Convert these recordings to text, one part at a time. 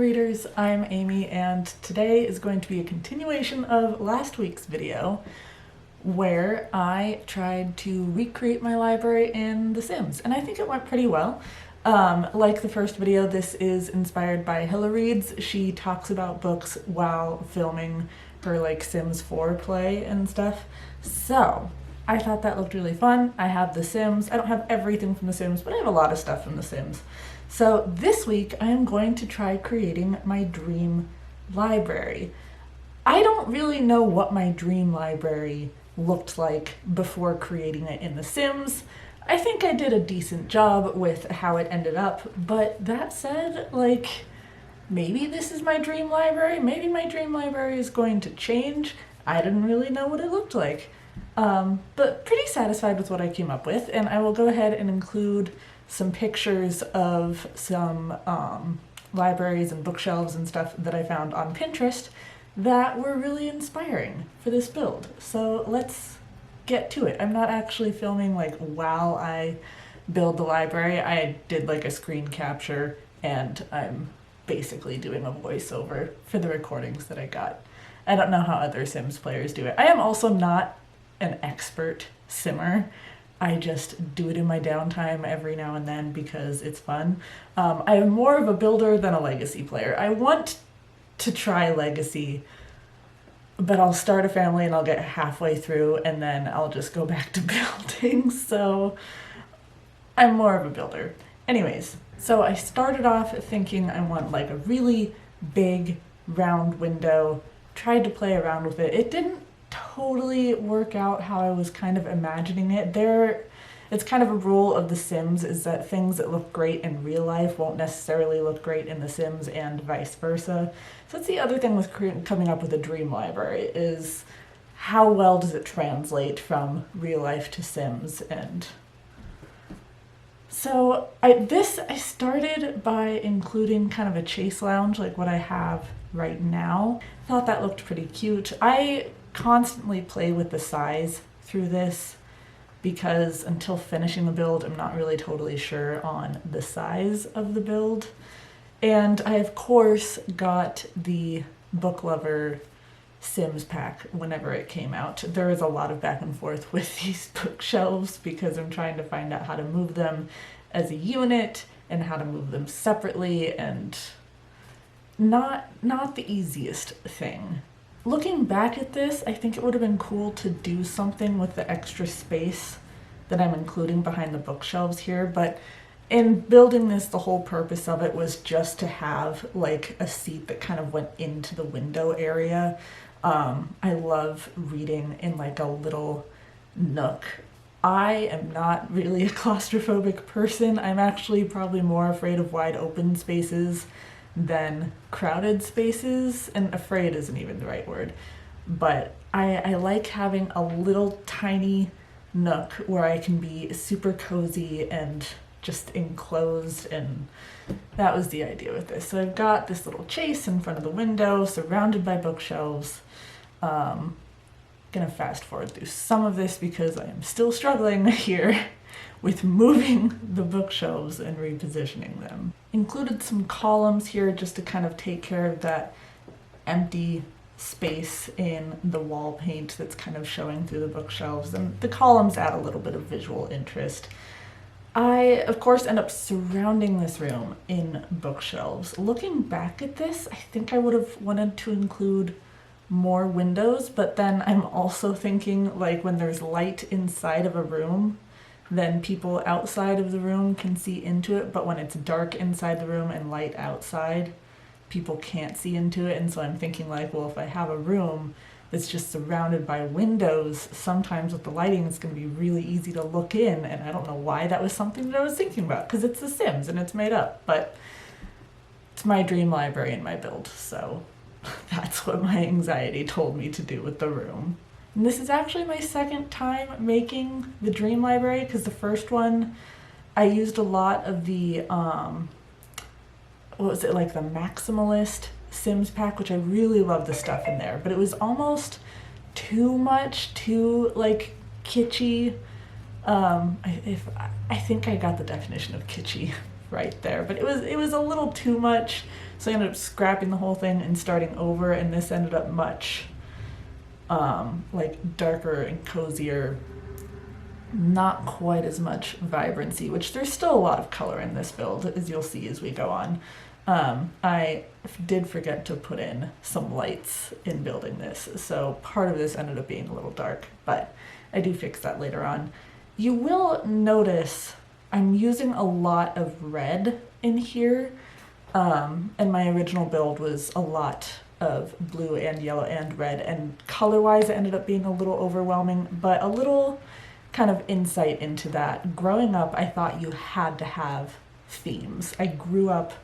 readers, I'm Amy, and today is going to be a continuation of last week's video where I tried to recreate my library in The Sims, and I think it went pretty well. Like the first video, this is inspired by Hilla Reads. She talks about books while filming her Sims 4 play and stuff. So I thought that looked really fun. I have The Sims. I don't have everything from The Sims, but I have a lot of stuff from The Sims. So this week I am going to try creating my dream library. I don't really know what my dream library looked like before creating it in The Sims. I think I did a decent job with how it ended up, but that said, maybe this is my dream library, maybe my dream library is going to change. I didn't really know what it looked like. But pretty satisfied with what I came up with, and I will go ahead and include some pictures of some libraries and bookshelves and stuff that I found on Pinterest that were really inspiring for this build. So let's get to it. I'm not actually filming while I build the library. I did a screen capture and I'm basically doing a voiceover for the recordings that I got. I don't know how other Sims players do it. I am also not an expert simmer. I just do it in my downtime every now and then because it's fun. I am more of a builder than a legacy player. I want to try legacy, but I'll start a family and I'll get halfway through and then I'll just go back to building. So I'm more of a builder. Anyways, so I started off thinking I want a really big round window, tried to play around with it. It didn't totally work out how I was kind of imagining it. It's kind of a rule of The Sims is that things that look great in real life won't necessarily look great in The Sims and vice versa. So that's the other thing with coming up with a dream library is how well does it translate from real life to Sims. And so I started by including kind of a chase lounge like what I have right now. I thought that looked pretty cute. I constantly play with the size through this because until finishing the build I'm not really totally sure on the size of the build. And I of course got the Book Lover Sims pack whenever it came out. There is a lot of back and forth with these bookshelves because I'm trying to find out how to move them as a unit and how to move them separately, and not the easiest thing. Looking back at this, I think it would have been cool to do something with the extra space that I'm including behind the bookshelves here, but in building this, the whole purpose of it was just to have a seat that kind of went into the window area. I love reading in a little nook. I am not really a claustrophobic person. I'm actually probably more afraid of wide open spaces than crowded spaces, and afraid isn't even the right word, but I like having a little tiny nook where I can be super cozy and just enclosed, and that was the idea with this. So I've got this little chase in front of the window surrounded by bookshelves. Gonna fast forward through some of this because I am still struggling here with moving the bookshelves and repositioning them. Included some columns here just to kind of take care of that empty space in the wall paint that's kind of showing through the bookshelves, and the columns add a little bit of visual interest. I, of course, end up surrounding this room in bookshelves. Looking back at this, I think I would have wanted to include more windows, but then I'm also thinking when there's light inside of a room, then people outside of the room can see into it, but when it's dark inside the room and light outside, people can't see into it. And so I'm thinking well, if I have a room that's just surrounded by windows, sometimes with the lighting it's going to be really easy to look in, and I don't know why that was something that I was thinking about because it's The Sims and it's made up, but it's my dream library in my build, so that's what my anxiety told me to do with the room. And this is actually my second time making the dream library because the first one I used a lot of the what was it, the Maximalist Sims pack, which I really love the stuff in there, but it was almost too much, too kitschy. I think I got the definition of kitschy right there. But it was a little too much, so I ended up scrapping the whole thing and starting over, and this ended up much like darker and cozier, not quite as much vibrancy, which there's still a lot of color in this build, as you'll see as we go on. I did forget to put in some lights in building this, so part of this ended up being a little dark, but I do fix that later on. You will notice I'm using a lot of red in here, and my original build was a lot of blue and yellow and red, and color-wise it ended up being a little overwhelming, but a little kind of insight into that. Growing up, I thought you had to have themes. I grew up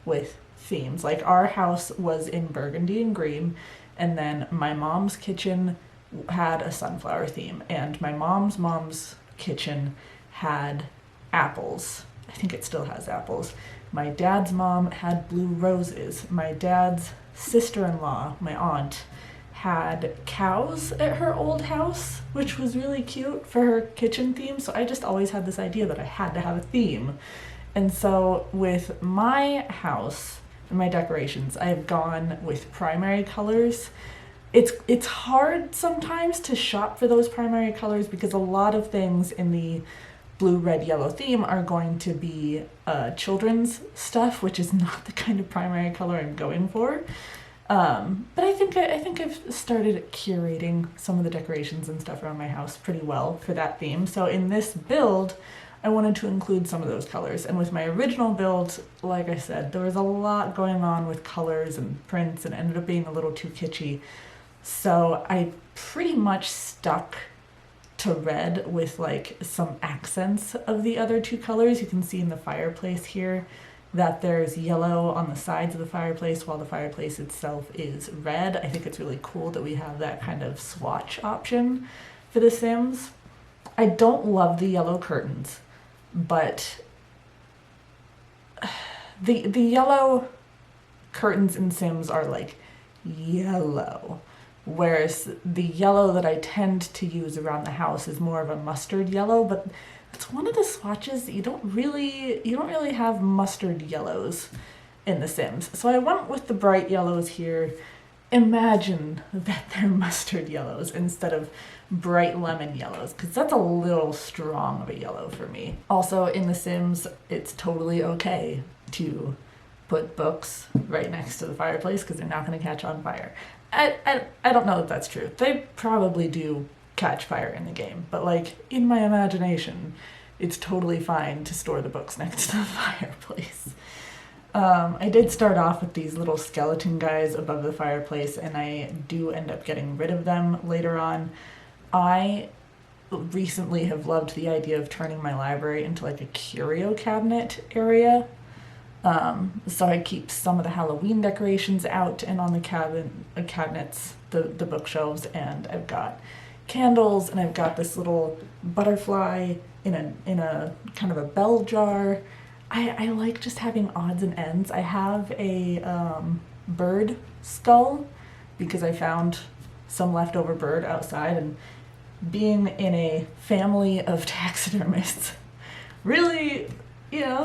with themes. Like, our house was in burgundy and green, and then my mom's kitchen had a sunflower theme, and my mom's kitchen had apples. I think it still has apples. My dad's mom had blue roses. My dad's sister-in-law, my aunt, had cows at her old house, which was really cute for her kitchen theme. So I just always had this idea that I had to have a theme. And so with my house and my decorations, I have gone with primary colors. It's hard sometimes to shop for those primary colors because a lot of things in the blue, red, yellow theme are going to be children's stuff, which is not the kind of primary color I'm going for. But I think I've started curating some of the decorations and stuff around my house pretty well for that theme. So in this build, I wanted to include some of those colors. And with my original build, like I said, there was a lot going on with colors and prints and ended up being a little too kitschy. So I pretty much stuck to red with like some accents of the other two colors. You can see in the fireplace here that there's yellow on the sides of the fireplace while the fireplace itself is red. I think it's really cool that we have that kind of swatch option for The Sims. I don't love the yellow curtains, but the yellow curtains in Sims are like yellow, whereas the yellow that I tend to use around the house is more of a mustard yellow, but it's one of the swatches that you don't really have mustard yellows in The Sims. So I went with the bright yellows here. Imagine that they're mustard yellows instead of bright lemon yellows, because that's a little strong of a yellow for me. Also, in The Sims, it's totally okay to put books right next to the fireplace because they're not going to catch on fire. I don't know if that's true. They probably do catch fire in the game, but like in my imagination, it's totally fine to store the books next to the fireplace. I did start off with these little skeleton guys above the fireplace, and I do end up getting rid of them later on. I recently have loved the idea of turning my library into like a curio cabinet area. So I keep some of the Halloween decorations out and on the cabinets, the bookshelves, and I've got candles, and I've got this little butterfly in a kind of a bell jar. I like just having odds and ends. I have a bird skull because I found some leftover bird outside, and being in a family of taxidermists really,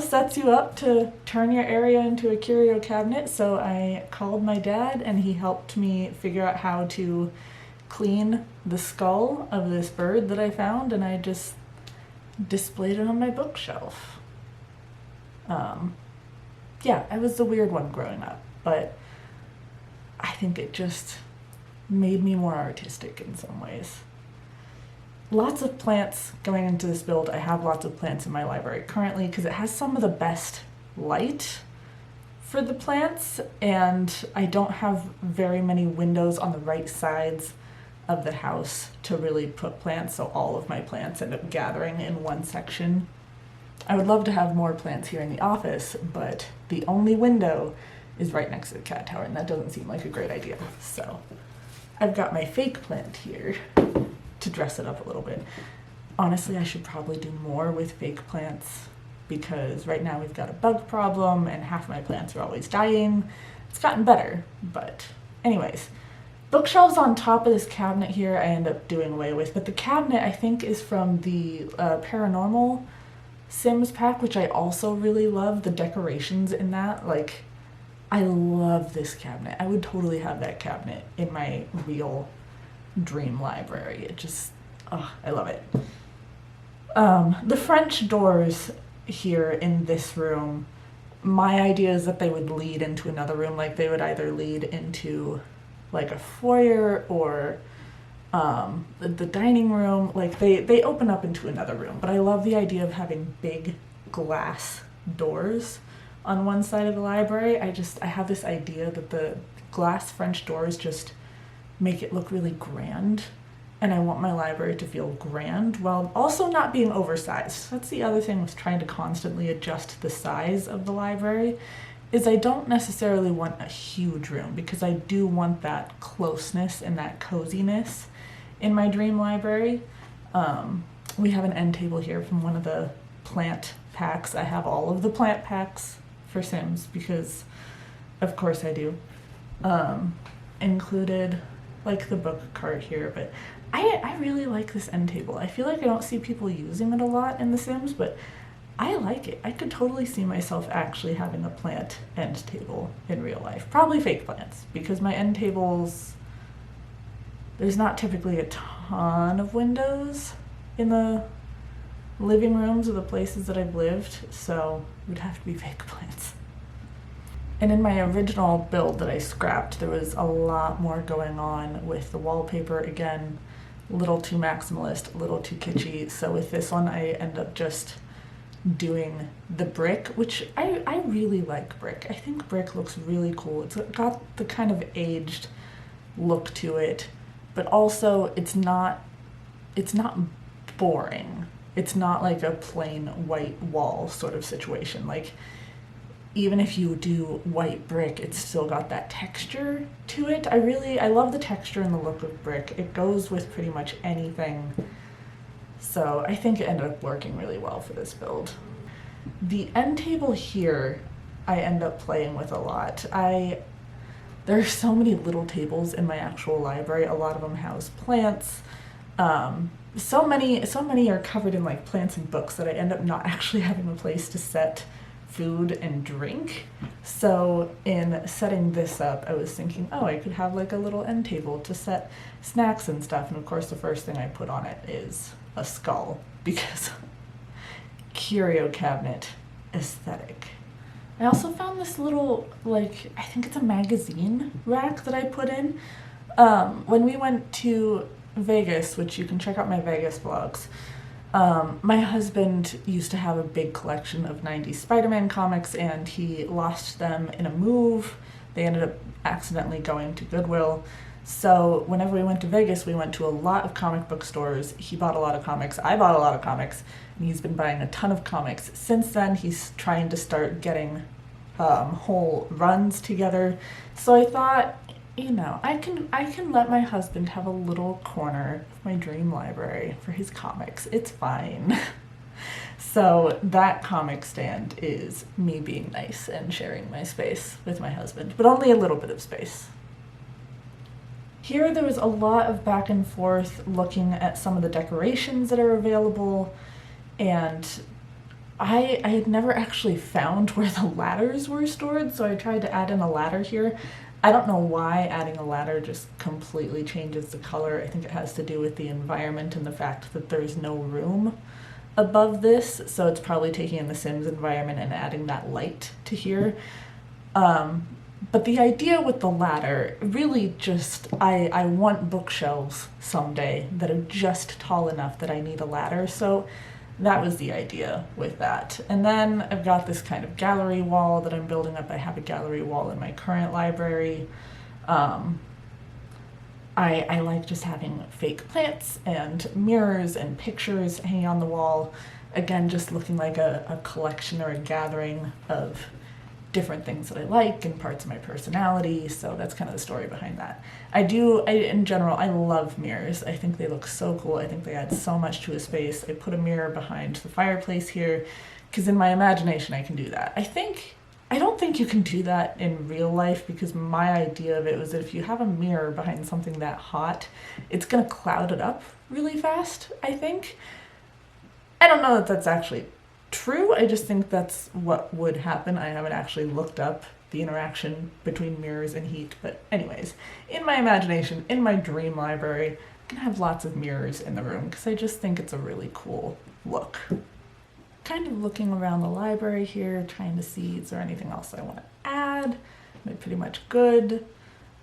sets you up to turn your area into a curio cabinet. So I called my dad, and he helped me figure out how to clean the skull of this bird that I found, and I just displayed it on my bookshelf. Yeah, I was the weird one growing up, but I think it just made me more artistic in some ways. Lots of plants going into this build. I have lots of plants in my library currently because it has some of the best light for the plants, and I don't have very many windows on the right sides of the house to really put plants, so all of my plants end up gathering in one section. I would love to have more plants here in the office, but the only window is right next to the cat tower, and that doesn't seem like a great idea. So I've got my fake plant here to dress it up a little bit. Honestly, I should probably do more with fake plants because right now we've got a bug problem and half my plants are always dying. It's gotten better, but anyways. Bookshelves on top of this cabinet here I end up doing away with, but the cabinet I think is from the paranormal Sims pack, which I also really love. The decorations in that, like, I love this cabinet. I would totally have that cabinet in my real dream library. It just, oh, I love it. The French doors here in this room, my idea is that they would lead into another room. Like, they would either lead into like a foyer or the dining room. Like, they open up into another room. But I love the idea of having big glass doors on one side of the library. I have this idea that the glass French doors just make it look really grand, and I want my library to feel grand while also not being oversized. That's the other thing with trying to constantly adjust the size of the library, is I don't necessarily want a huge room, because I do want that closeness and that coziness in my dream library. We have an end table here from one of the plant packs. I have all of the plant packs for Sims because of course I do. Included like the book cart here, but I really like this end table. I feel like I don't see people using it a lot in The Sims, but I like it. I could totally see myself actually having a plant end table in real life. Probably fake plants, because my end tables, there's not typically a ton of windows in the living rooms of the places that I've lived, so it would have to be fake plants. And in my original build that I scrapped, there was a lot more going on with the wallpaper. Again, a little too maximalist, a little too kitschy. So with this one, I end up just doing the brick, which I really like brick. I think brick looks really cool. It's got the kind of aged look to it, but also it's not boring. It's not like a plain white wall sort of situation. Like, even if you do white brick, it's still got that texture to it. I love the texture and the look of brick. It goes with pretty much anything. So I think it ended up working really well for this build. The end table here, I end up playing with a lot. There are so many little tables in my actual library. A lot of them house plants. So many are covered in like plants and books that I end up not actually having a place to set food and drink. So in setting this up, I was thinking, oh, I could have like a little end table to set snacks and stuff. And of course, the first thing I put on it is a skull, because curio cabinet aesthetic. I also found this little, like, I think it's a magazine rack that I put in. When we went to Vegas, which you can check out my Vegas vlogs, my husband used to have a big collection of 90s Spider-Man comics, and he lost them in a move. They ended up accidentally going to Goodwill. So whenever we went to Vegas, we went to a lot of comic book stores. He bought a lot of comics. I bought a lot of comics, and he's been buying a ton of comics. Since then, he's trying to start getting whole runs together. So I thought, you know, I can let my husband have a little corner of my dream library for his comics. It's fine. So that comic stand is me being nice and sharing my space with my husband, but only a little bit of space. Here there was a lot of back and forth looking at some of the decorations that are available, and I had never actually found where the ladders were stored, so I tried to add in a ladder here. I don't know why adding a ladder just completely changes the color. I think it has to do with the environment and the fact that there's no room above this, so it's probably taking in the Sims environment and adding that light to here. But the idea with the ladder, really just, I want bookshelves someday that are just tall enough that I need a ladder, so that was the idea with that. And then I've got this kind of gallery wall that I'm building up. I have a gallery wall in my current library. I like just having fake plants and mirrors and pictures hanging on the wall. Again, just looking like a collection or a gathering of different things that I like and parts of my personality. So that's kind of the story behind that. In general, I love mirrors. I think they look so cool. I think they add so much to a space. I put a mirror behind the fireplace here because in my imagination I can do that. I don't think you can do that in real life, because my idea of it was that if you have a mirror behind something that hot, it's gonna cloud it up really fast, I think. I don't know that that's actually true. I just think that's what would happen. I haven't actually looked up the interaction between mirrors and heat, but anyways, in my imagination, in my dream library, I'm gonna have lots of mirrors in the room because I just think it's a really cool look. Kind of looking around the library here, trying to see is there anything else I want to add. Am I pretty much good?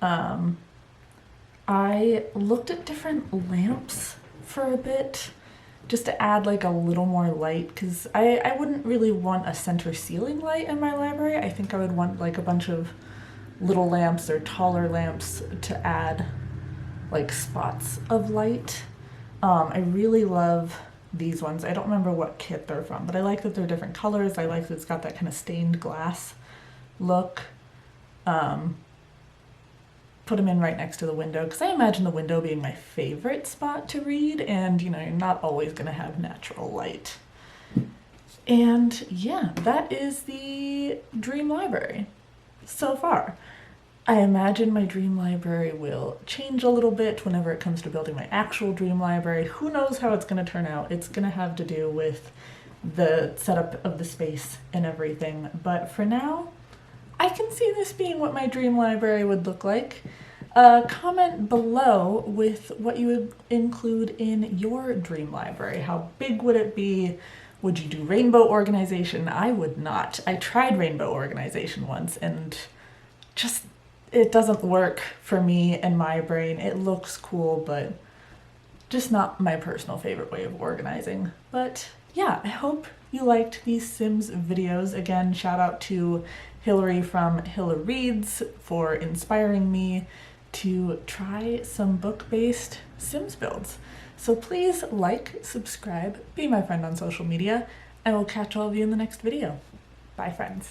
I looked at different lamps for a bit just to add like a little more light, because I wouldn't really want a center ceiling light in my library. I think I would want like a bunch of little lamps or taller lamps to add like spots of light. I really love these ones. I don't remember what kit they're from, but I like that they're different colors. I like that it's got that kind of stained glass look. Put them in right next to the window because I imagine the window being my favorite spot to read, and you know, you're not always going to have natural light. And yeah, that is the dream library so far. I imagine my dream library will change a little bit whenever it comes to building my actual dream library. Who knows how it's going to turn out? It's going to have to do with the setup of the space and everything, but for now, I can see this being what my dream library would look like. Comment below with what you would include in your dream library. How big would it be? Would you do rainbow organization? I would not. I tried rainbow organization once and just, it doesn't work for me and my brain. It looks cool, but just not my personal favorite way of organizing. But yeah, I hope you liked these Sims videos. Again, shout out to Hillary from Hillary Reads for inspiring me to try some book-based Sims builds. So please like, subscribe, be my friend on social media, and we'll catch all of you in the next video. Bye, friends.